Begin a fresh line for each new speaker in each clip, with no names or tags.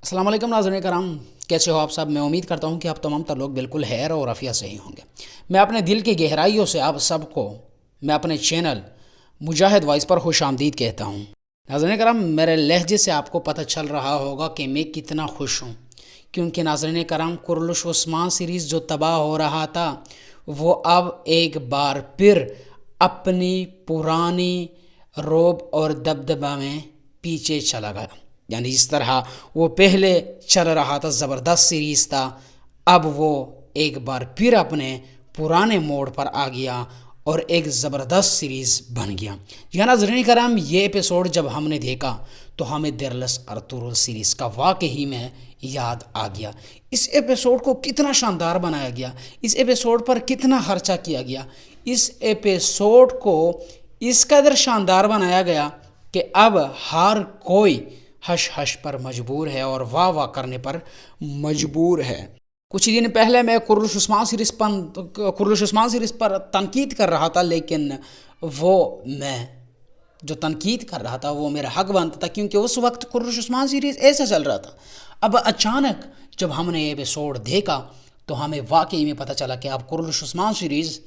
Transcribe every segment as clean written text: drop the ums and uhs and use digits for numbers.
السلام علیکم ناظرین کرام، کیسے ہو آپ سب؟ میں امید کرتا ہوں کہ آپ تمام تر لوگ بالکل خیر اور عافیت سے ہی ہوں گے۔ میں اپنے دل کی گہرائیوں سے آپ سب کو میں اپنے چینل مجاہد وائس پر خوش آمدید کہتا ہوں۔ ناظرین کرام، میرے لہجے سے آپ کو پتہ چل رہا ہوگا کہ میں کتنا خوش ہوں، کیونکہ ناظرین کرام قرلش عثمان سیریز جو تباہ ہو رہا تھا وہ اب ایک بار پھر اپنی پرانی رعب اور دبدبہ میں پیچھے چلا گیا۔ یعنی جس طرح وہ پہلے چل رہا تھا، زبردست سیریز تھا، اب وہ ایک بار پھر اپنے پرانے موڑ پر آ گیا اور ایک زبردست سیریز بن گیا۔ یا ناظرین کرام، یہ ایپیسوڈ جب ہم نے دیکھا تو ہمیں دیرلس ارطغرل سیریز کا واقعی میں یاد آ گیا۔ اس ایپیسوڈ کو کتنا شاندار بنایا گیا، اس ایپیسوڈ پر کتنا خرچہ کیا گیا، اس ایپیسوڈ کو اس قدر شاندار بنایا گیا کہ اب ہر کوئی ہش ہش پر مجبور ہے اور واہ واہ کرنے پر مجبور ہے۔ کچھ دن پہلے میں قرلش عثمان سیریز پر تنقید کر رہا تھا، لیکن وہ میں جو تنقید کر رہا تھا وہ میرا حق بنتا تھا، کیونکہ اس وقت قرلش عثمان سیریز ایسا چل رہا تھا۔ اب اچانک جب ہم نے یہ ایپیسوڈ دیکھا تو ہمیں واقعی میں پتہ چلا کہ اب قرلش عثمان سیریز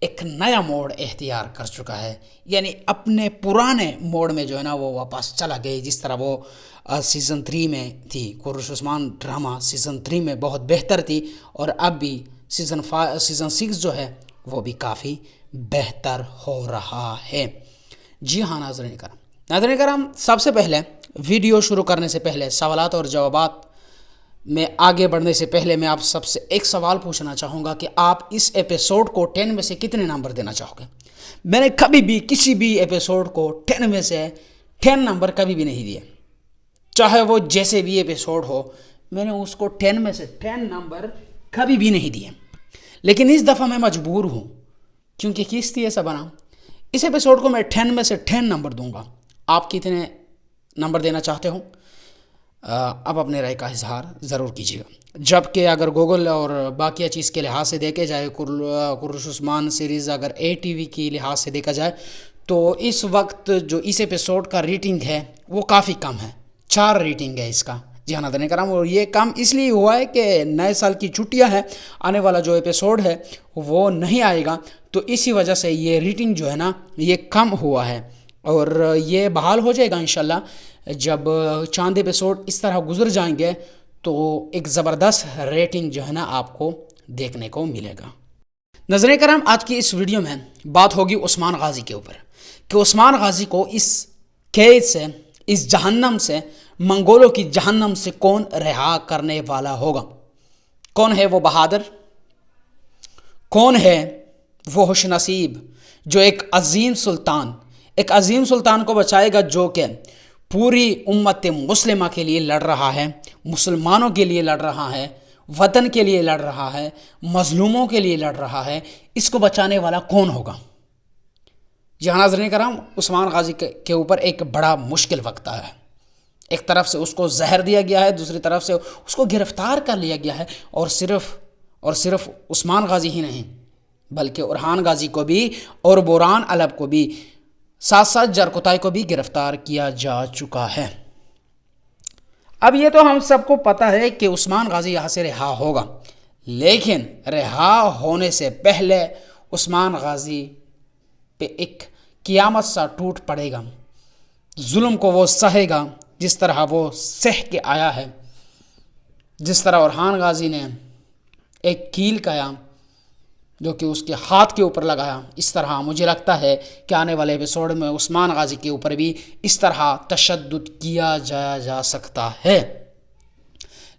ایک نیا موڑ اختیار کر چکا ہے، یعنی اپنے پرانے موڑ میں جو ہے نا وہ واپس چلا گئی، جس طرح وہ سیزن 3 میں تھی۔ قرلش عثمان ڈرامہ سیزن 3 میں بہت بہتر تھی، اور اب بھی سیزن 6 جو ہے وہ بھی کافی بہتر ہو رہا ہے۔ جی ہاں ناظرین کرام، سب سے پہلے ویڈیو شروع کرنے سے پہلے سوالات اور جوابات میں آگے بڑھنے سے پہلے میں آپ سب سے ایک سوال پوچھنا چاہوں گا کہ آپ اس ایپیسوڈ کو 10 میں سے کتنے نمبر دینا چاہو گے؟ میں نے کبھی بھی کسی بھی ایپیسوڈ کو 10 میں سے 10 نمبر کبھی بھی نہیں دیے، چاہے وہ جیسے بھی ایپیسوڈ ہو، میں نے اس کو 10 میں سے 10 نمبر کبھی بھی نہیں دیے۔ لیکن اس دفعہ میں مجبور ہوں، کیونکہ کس لیے ایسا بنا۔ اس ایپیسوڈ کو میں 10 میں سے 10 نمبر دوں گا۔ آپ کتنے نمبر دینا چاہتے ہو؟ اب اپنے رائے کا اظہار ضرور کیجیے گا۔ جبکہ اگر گوگل اور باقی چیز کے لحاظ سے دیکھے جائے، قرلش عثمان سیریز اگر ATV کی لحاظ سے دیکھا جائے تو اس وقت جو اس ایپیسوڈ کا ریٹنگ ہے وہ کافی کم ہے، 4 ریٹنگ ہے اس کا۔ جی ہاں ناظرین کرام، اور یہ کم اس لیے ہوا ہے کہ نئے سال کی چھٹیاں ہیں، آنے والا جو ایپیسوڈ ہے وہ نہیں آئے گا، تو اسی وجہ سے یہ ریٹنگ جو ہے نا یہ کم ہوا ہے، اور یہ بحال ہو جائے گا انشاءاللہ۔ جب چاند ایپیسوڈ اس طرح گزر جائیں گے تو ایک زبردست ریٹنگ جو ہے نا آپ کو دیکھنے کو ملے گا۔ ناظرین کرام، آج کی اس ویڈیو میں بات ہوگی عثمان غازی کے اوپر، کہ عثمان غازی کو اس قید سے، اس جہنم سے، منگولوں کی جہنم سے کون رہا کرنے والا ہوگا؟ کون ہے وہ بہادر؟ کون ہے وہ خوش نصیب جو ایک عظیم سلطان کو بچائے گا، جو کہ پوری امت مسلمہ کے لیے لڑ رہا ہے، مسلمانوں کے لیے لڑ رہا ہے، وطن کے لیے لڑ رہا ہے، مظلوموں کے لیے لڑ رہا ہے؟ اس کو بچانے والا کون ہوگا؟ جہاں ناظرین کرام، عثمان غازی کے اوپر ایک بڑا مشکل وقت آیا ہے۔ ایک طرف سے اس کو زہر دیا گیا ہے، دوسری طرف سے اس کو گرفتار کر لیا گیا ہے، اور صرف عثمان غازی ہی نہیں بلکہ اورحان غازی کو بھی اور بوران علب کو بھی، ساتھ ساتھ جرقتائی کو بھی گرفتار کیا جا چکا ہے۔ اب یہ تو ہم سب کو پتہ ہے کہ عثمان غازی یہاں سے رہا ہوگا، لیکن رہا ہونے سے پہلے عثمان غازی پہ ایک قیامت سا ٹوٹ پڑے گا۔ ظلم کو وہ سہے گا جس طرح وہ سہ کے آیا ہے، جس طرح اورحان غازی نے ایک کیل کایا جو کہ اس کے ہاتھ کے اوپر لگایا، اس طرح مجھے لگتا ہے کہ آنے والے ایپیسوڈ میں عثمان غازی کے اوپر بھی اس طرح تشدد کیا جا سکتا ہے۔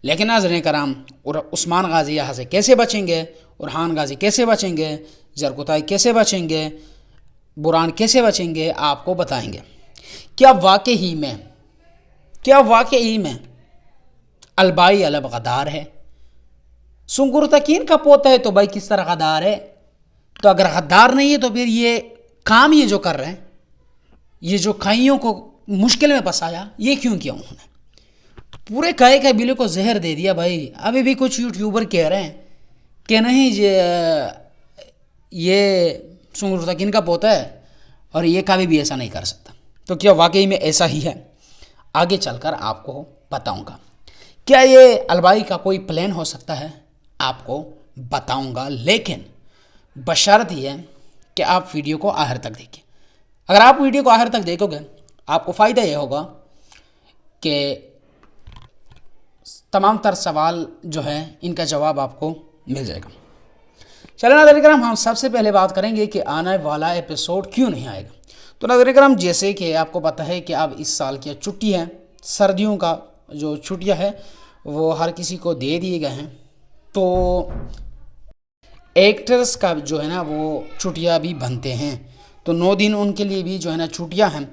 لیکن ناظرین کرام، عثمان غازی یہاں سے کیسے بچیں گے؟ اورحان غازی کیسے بچیں گے؟ جرقتائی کیسے بچیں گے؟ بوران کیسے بچیں گے؟ آپ کو بتائیں گے۔ کیا واقعی میں البائی علب غدار ہے؟ سنگر تکین کا پوتا ہے تو بھائی کس طرح غدار ہے؟ تو اگر غدار نہیں ہے تو پھر یہ کام یہ جو کر رہے ہیں، یہ جو کائیوں کو مشکل میں پھنسایا، یہ کیوں کیا انہوں نے؟ پورے کائے قبیلے کو زہر دے دیا بھائی۔ ابھی بھی کچھ یوٹیوبر کہہ رہے ہیں کہ نہیں یہ سنگر تکین کا پوتا ہے اور یہ کبھی بھی ایسا نہیں کر سکتا۔ تو کیا واقعی میں ایسا ہی ہے؟ آگے چل کر آپ کو بتاؤں گا۔ کیا یہ البائی کا کوئی پلان ہو سکتا ہے؟ آپ کو بتاؤں گا، لیکن بشرط یہ ہے کہ آپ ویڈیو کو آخر تک دیکھیں۔ اگر آپ ویڈیو کو آخر تک دیکھو گے آپ کو فائدہ یہ ہوگا کہ تمام تر سوال جو ہے ان کا جواب آپ کو مل جائے گا۔ چلیں ناظرین کرام، ہم سب سے پہلے بات کریں گے کہ آنے والا ایپیسوڈ کیوں نہیں آئے گا۔ تو ناظرین کرام، جیسے کہ آپ کو پتہ ہے کہ اب اس سال کی چھٹی ہے، سردیوں کا جو چھٹیاں ہیں وہ ہر کسی کو دے دیے گئے ہیں، تو ایکٹرز کا جو ہے نا وہ چھٹیاں بھی بنتے ہیں، تو 9 دن ان کے لیے بھی جو ہے نا چھٹیاں ہیں،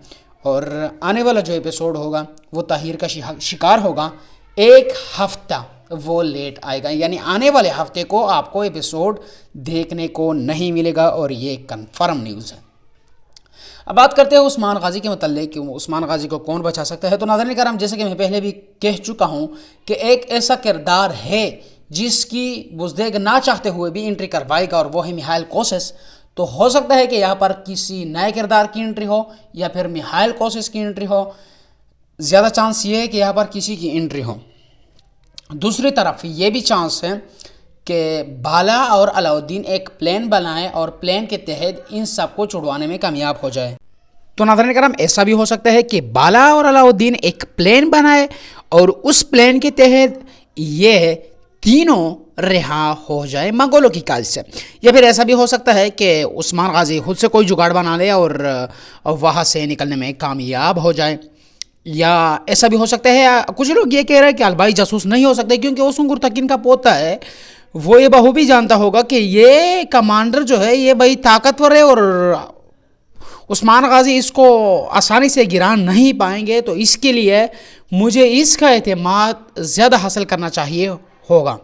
اور آنے والا جو ایپیسوڈ ہوگا وہ تاخیر کا شکار ہوگا، 1 ہفتہ وہ لیٹ آئے گا، یعنی آنے والے ہفتے کو آپ کو ایپیسوڈ دیکھنے کو نہیں ملے گا، اور یہ کنفرم نیوز ہے۔ اب بات کرتے ہیں عثمان غازی کے متعلق کہ عثمان غازی کو کون بچا سکتا ہے۔ تو ناظرین کرام، جیسے کہ میں پہلے بھی کہہ چکا ہوں کہ ایک ایسا کردار ہے جس کی بزدیگ نہ چاہتے ہوئے بھی انٹری کروائے گا، اور وہ ہے میخائیل کوسس۔ تو ہو سکتا ہے کہ یہاں پر کسی نئے کردار کی انٹری ہو یا پھر میخائیل کوسس کی انٹری ہو، زیادہ چانس یہ ہے کہ یہاں پر کسی کی انٹری ہو۔ دوسری طرف یہ بھی چانس ہے کہ بالا اور علاؤالدین ایک پلان بنائیں اور پلان کے تحت ان سب کو چھڑوانے میں کامیاب ہو جائے۔ تو ناظرین کرام، ایسا بھی ہو سکتا ہے کہ بالا اور علاؤالدین ایک پلان بنائے اور اس پلان کے تحت یہ تینوں رہا ہو جائے منگولوں کی قید سے، یا پھر ایسا بھی ہو سکتا ہے کہ عثمان غازی خود سے کوئی جگاڑ بنا لے اور وہاں سے نکلنے میں کامیاب ہو جائے، یا ایسا بھی ہو سکتا ہے کچھ لوگ یہ کہہ رہے ہیں کہ البائی جاسوس نہیں ہو سکتے کیونکہ وہ سنگر تکین کا پوتا ہے، وہ یہ بخوبی جانتا ہوگا کہ یہ کمانڈر جو ہے یہ بڑی طاقتور ہے اور عثمان غازی اس کو آسانی سے گرا نہیں پائیں گے، تو اس کے لیے مجھے اس کا اعتماد زیادہ حاصل کرنا چاہیے ہوگا۔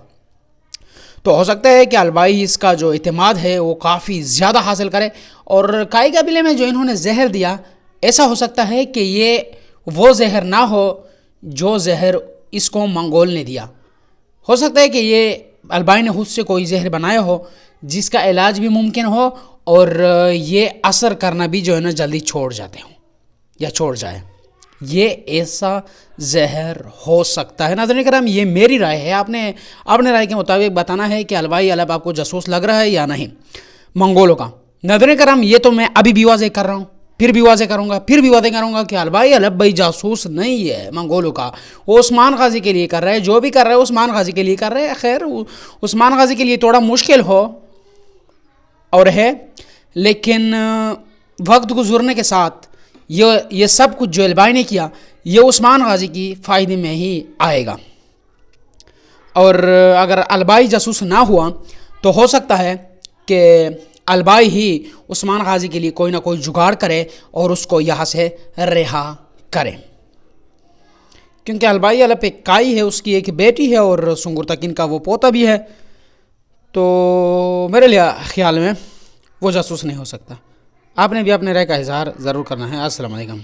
تو ہو سکتا ہے کہ البائی اس کا جو اعتماد ہے وہ کافی زیادہ حاصل کرے، اور کائی قبیلے میں جو انہوں نے زہر دیا، ایسا ہو سکتا ہے کہ یہ وہ زہر نہ ہو جو زہر اس کو منگول نے دیا۔ ہو سکتا ہے کہ یہ البائی نے خود سے کوئی زہر بنایا ہو جس کا علاج بھی ممکن ہو، اور یہ اثر کرنا بھی جو ہے نا جلدی چھوڑ جاتے ہوں یا چھوڑ جائے، یہ ایسا زہر ہو سکتا ہے۔ ناظرین کرام، یہ میری رائے ہے، آپ نے اپنے رائے کے مطابق بتانا ہے کہ البائی الب آپ کو جاسوس لگ رہا ہے یا نہیں منگولوں کا۔ ناظرین کرام، یہ تو میں ابھی بھی واضح کر رہا ہوں، پھر بھی واضح کروں گا کہ البائی الب بھائی جاسوس نہیں ہے منگولوں کا، وہ عثمان غازی کے لیے کر رہے ہیں، جو بھی کر رہے ہیں عثمان غازی کے لیے کر رہے ہیں۔ خیر، عثمان غازی کے لیے تھوڑا مشکل ہو اور ہے، لیکن وقت گزرنے کے ساتھ یہ سب کچھ جو البائی نے کیا یہ عثمان غازی کی فائدے میں ہی آئے گا، اور اگر البائی جاسوس نہ ہوا تو ہو سکتا ہے کہ البائی ہی عثمان غازی کے لیے کوئی نہ کوئی جگاڑ کرے اور اس کو یہاں سے رہا کرے، کیونکہ البائی الب ایک کائی ہے، اس کی ایک بیٹی ہے اور سنگر تکین کا وہ پوتا بھی ہے، تو میرے لیے خیال میں وہ جاسوس نہیں ہو سکتا۔ آپ نے بھی اپنے رائے کا اظہار ضرور کرنا ہے۔ السلام علیکم۔